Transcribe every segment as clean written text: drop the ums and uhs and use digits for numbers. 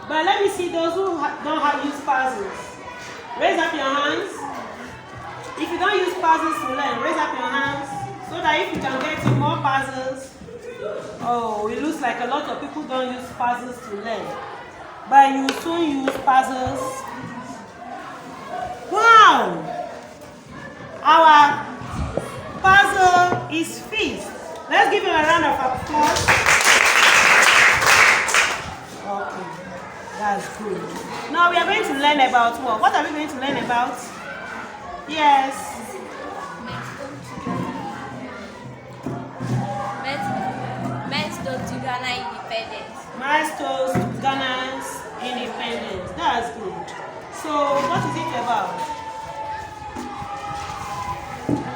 But let me see those who don't have used puzzles. Raise up your hands. If you don't use puzzles to learn, raise up your hands so that if you can get in more puzzles. Oh, it looks like a lot of people don't use puzzles to learn. But you soon use puzzles. Wow! Our puzzle is fixed. Let's give him a round of applause. Okay, that's good. Now we are going to learn about what? What are we going to learn about? Yes. Milestones to Ghana independence. Milestones to Ghana's independence. That's good. So what is it about?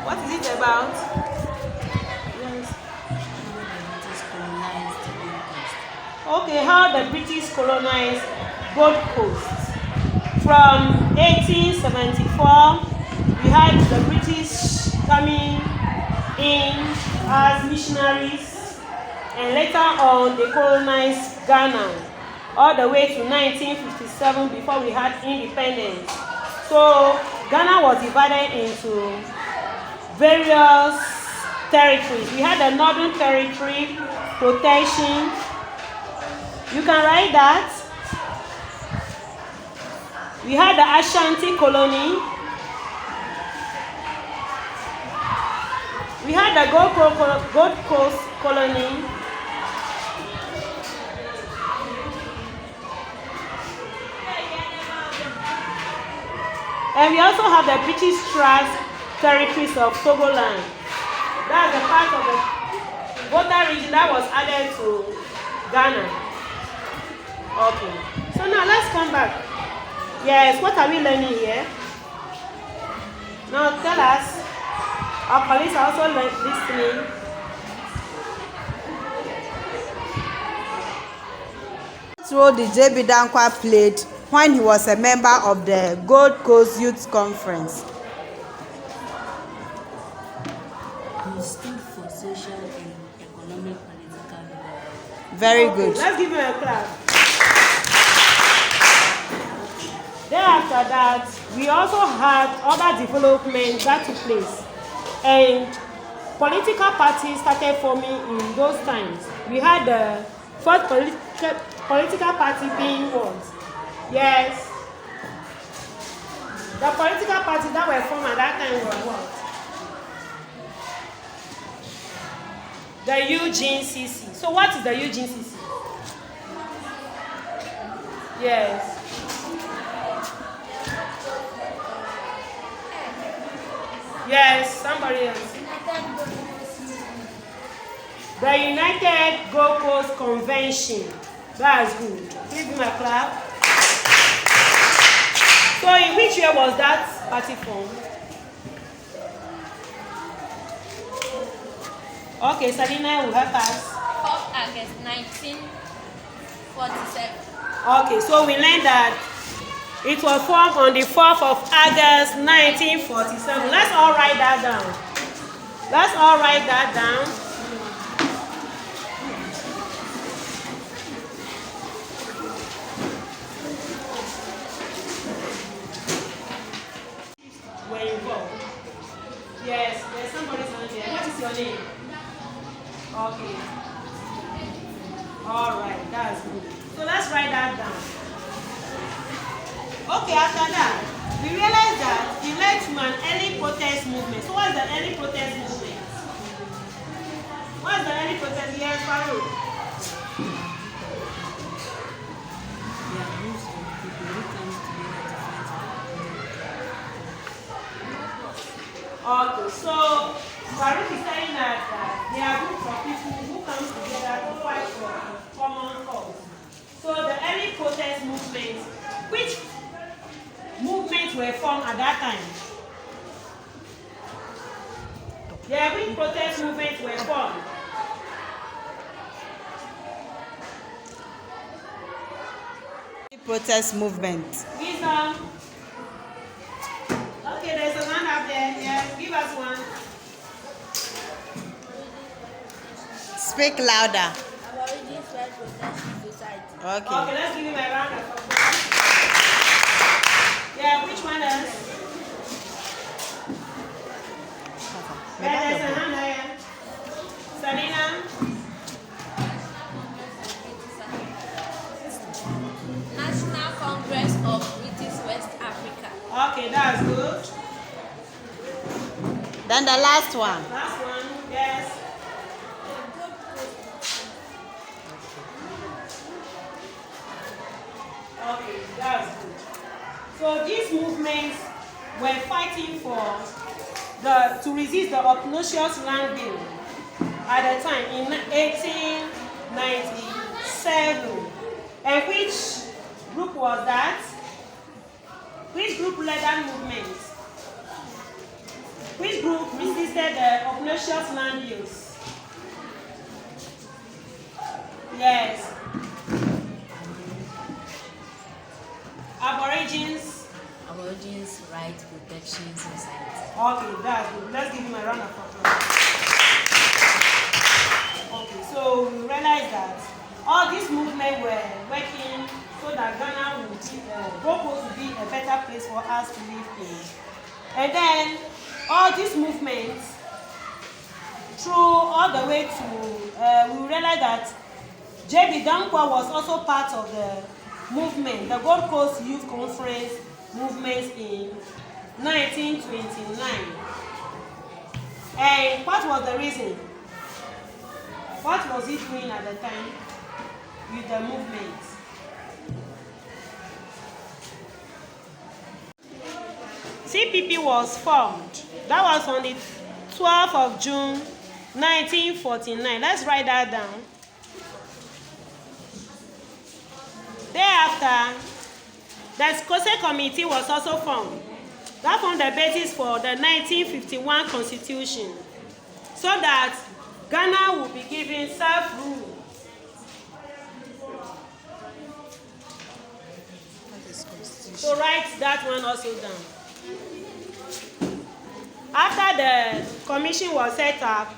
What is it about? Yes. Okay, how the British colonized Gold Coast. From 1874, we had the British coming in as missionaries, and later on they colonized Ghana all the way to 1957 before we had independence. So Ghana was divided into various territories. We had the Northern Territory, Protection. You can write that. We had the Ashanti Colony. We had the Gold Coast Colony. And we also have the British Trust territories of Togoland. That's the part of the water region that was added to Ghana. Okay. So now let's come back. Yes, what are we learning here? Now tell us. Our colleagues are also listening. What role did J.B. Dankwa played when he was a member of the Gold Coast Youth Conference? He stood for social and economic political development. Very good. Let's give him a clap. Then after that, we also had other developments that took place. And political parties started forming in those times. We had the first political party being what? Yes. The political parties that were formed at that time were what? The UGCC. So what is the UGCC? Yes. Yes, somebody else. The United Gold Coast Convention. That's good. Give him a clap. So in which year was that party formed? Okay, Salina will help us. 4th August 1947. Okay, so we learned that it was formed on the 4th of August 1947. Let's all write that down. Let's all write that down. Where you go? Yes, there's somebody's on there. What is your name? Okay. All right, that's good. So let's write that down. Okay, after that, we realized that it led to an early protest movement. So what is the early protest movement? What is the early protest? Yes, Farouk. There are groups of people who come together to fight for Okay, so Farouk is saying that there are groups of people who come together to fight for a common cause. So the early protest movement, which movements were formed at that time? Yeah, which protest movements were formed? Protest movement. Wisdom. Okay, there's a hand up there. Yeah, give us one. Speak louder. Aborigines Child Protection Society. Okay, let's give him a round of applause. Yeah, which one else? Yeah, there's a hand there. Selena? National Congress of British West Africa. Okay, that's good. Then the last one. Last one, yes. Okay, that's good. So these movements were fighting to resist the obnoxious land bill at the time in 1897. And which group was that? Which group led that movement? Which group resisted the obnoxious land bills? Yes. Aborigines Right Protection Society. Okay, that's good. Let's give him a round of applause. Okay, so we realized that all these movements were working so that Ghana would be, Gold Coast would be a better place for us to live in. And then all these movements, through all the way to, we realized that J.B. Dankwa was also part of the movement, the Gold Coast Youth Conference movement in 1929. And what was the reason? What was he doing at the time with the movement? CPP was formed. That was on the 12th of June 1949. Let's write that down. Thereafter, the Skose Committee was also formed. That formed the basis for the 1951 Constitution, so that Ghana will be given self-rule. So write that one also down. After the commission was set up,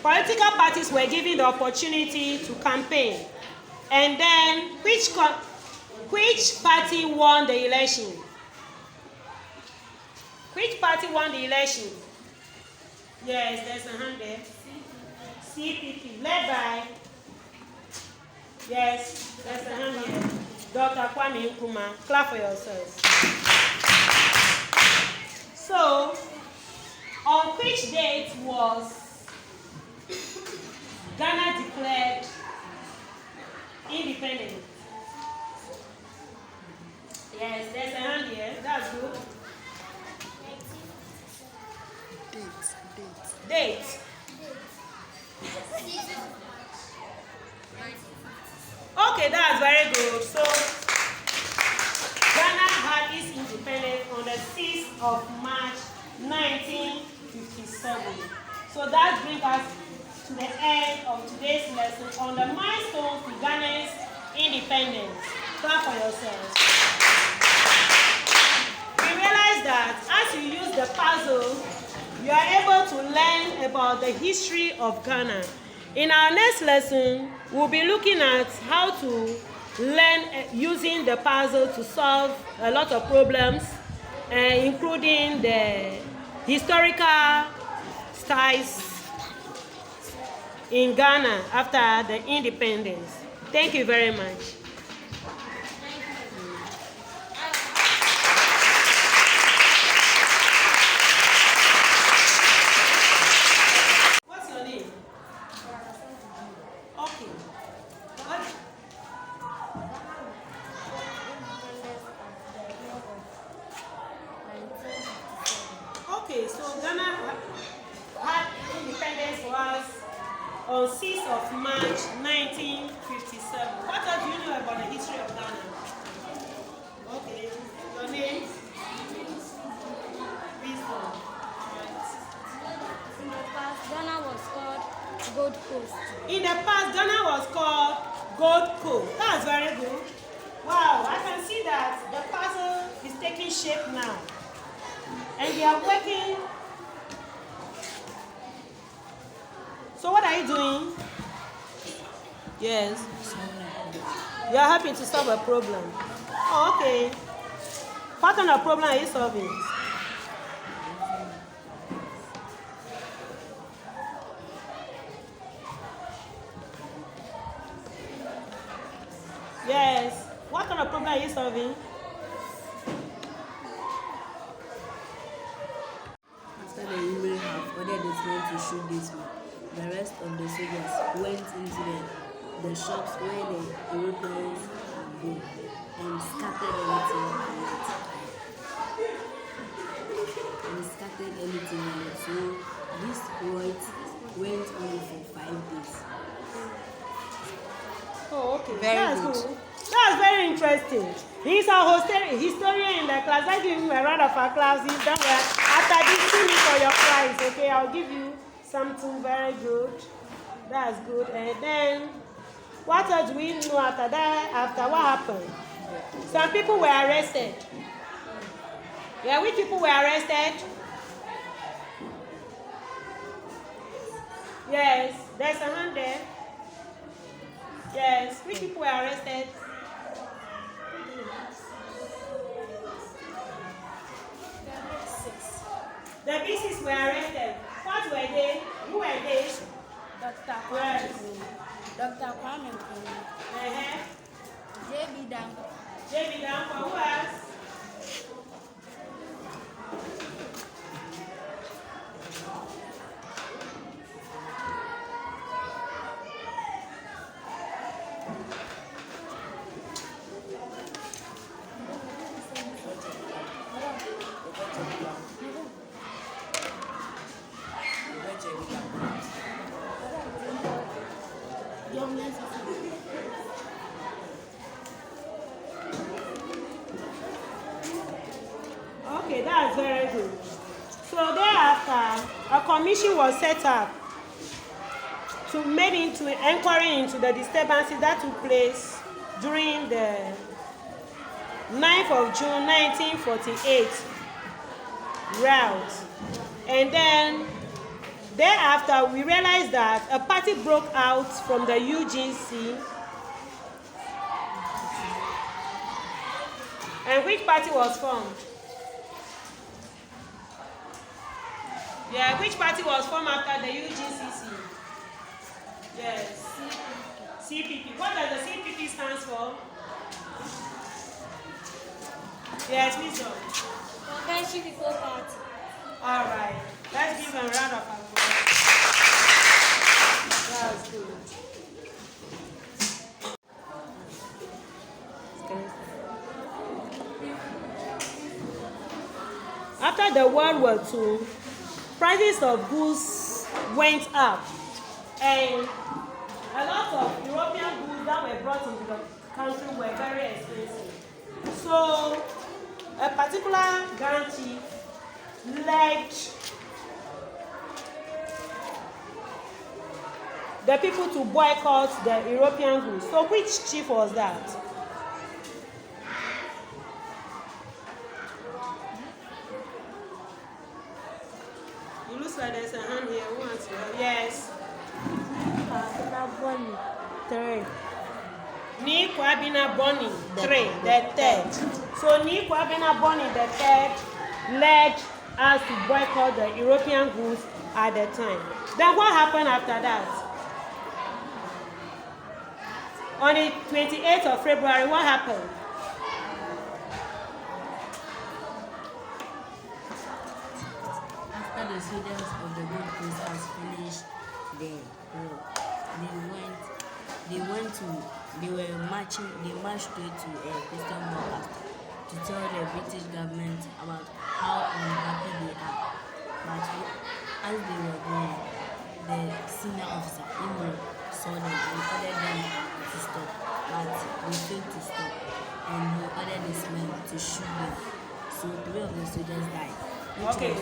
political parties were given the opportunity to campaign. And then, which party won the election? Which party won the election? Yes, there's a hand there. CPP, led by, yes, there's a hand here. Dr. Kwame Nkrumah. Clap for yourselves. So, on which date was Ghana declared independent? Yes, there's a hand here. That's good. Date. Okay, that's very good. So, Ghana had its independence on the 6th of March 1957. So that brings us to the end of today's lesson on the milestones to Ghana's independence. Clap for yourselves. We realize that as you use the puzzle, you are able to learn about the history of Ghana. In our next lesson, we'll be looking at how to learn using the puzzle to solve a lot of problems, including the historical styles in Ghana after the independence. Thank you very much. What's your name? Okay. What? Okay, so Ghana had independence for us on 6th of March 1957. What else do you know about the history of Ghana? Okay, your name? Wisdom. In the past, Ghana was called Gold Coast. In the past, Ghana was called Gold Coast. That's very good. Wow, I can see that the puzzle is taking shape now. And they are working. So what are you doing? Yes. solve a problem. You are helping to solve a problem. Oh, okay. What kind of problem are you solving? Yes. What kind of problem are you solving? After the women have ordered the men to shoot this man, the rest of the soldiers went into the shops where the Europeans had been and scattered everything in it. So this went on for 5 days. Oh, okay. Very That's good. Cool. That's very interesting. He's a historian in the class. I give him a round of applause. He's done well. After this, see me for your prize, okay? I'll give you something very good. That's good. And then, what else do we know after that? After what happened? Some people were arrested. Yeah, which people were arrested? Yes, there's a hand there. Yes, which people were arrested? The B6 were arrested. What were they? Who were they? Dr. Yes. Dr. Kwame Nkrumah, JB Danko, JB Danko, who else? Okay, that's very good. So thereafter, a commission was set up to make into inquiry into the disturbances that took place during the 9th of June 1948 route. And then thereafter, we realized that a party broke out from the UGC. And which party was formed? Yeah, which party was formed after the UGCC? Yes. CPP. What does the CPP stand for? Yes, wisdom. Convention People Party. All right. Let's give them a round of applause. That's good. After the World War II, prices of goods went up, and a lot of European goods that were brought into the country were very expensive. So, a particular Grand Chief led the people to boycott the European goods. So, which chief was that? It looks like there's a hand here. Who wants to help? Yes. Ni Kwabena Boni, the third. So Ni Kwabena Boni, the third, led us to boycott the European goods at the time. Then what happened after that? On the 28th of February, what happened? After the soldiers of the Gold Coast has finished their war, they marched straight to a Christian broadcaster to tell the British government about how unhappy they are. But as they were going, the senior officer, Imo, saw them and ordered them to stop. But they failed to stop, and he ordered his men to shoot them. So 3 of the soldiers died. Okay,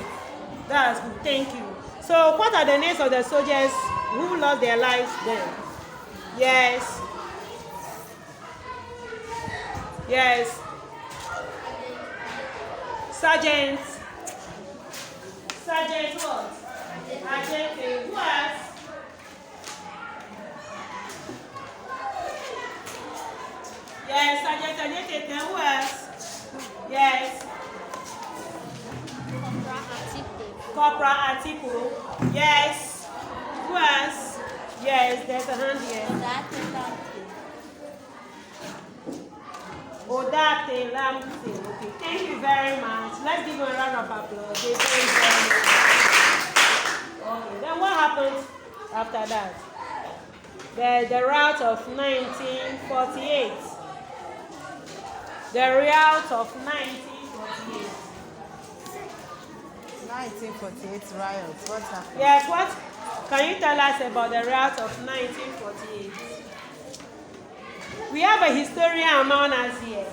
that's good. Thank you. So what are the names of the soldiers who lost their lives then? Yes. Yes. Sergeant what? Sergeant who else? Yes, Sergeant Anyete. Then who else? Yes. Corporal Atiku. Yes. Who else? Yes, there's a hand here. Odate Lamte. Okay, thank you very much. Let's give him a round of applause. They very much. Okay, then what happened after that? The rout of 1948. The rout of 1948. 1948 riot. What's happened? Yes, what? Can you tell us about the rout of 1948? We have a historian among us here.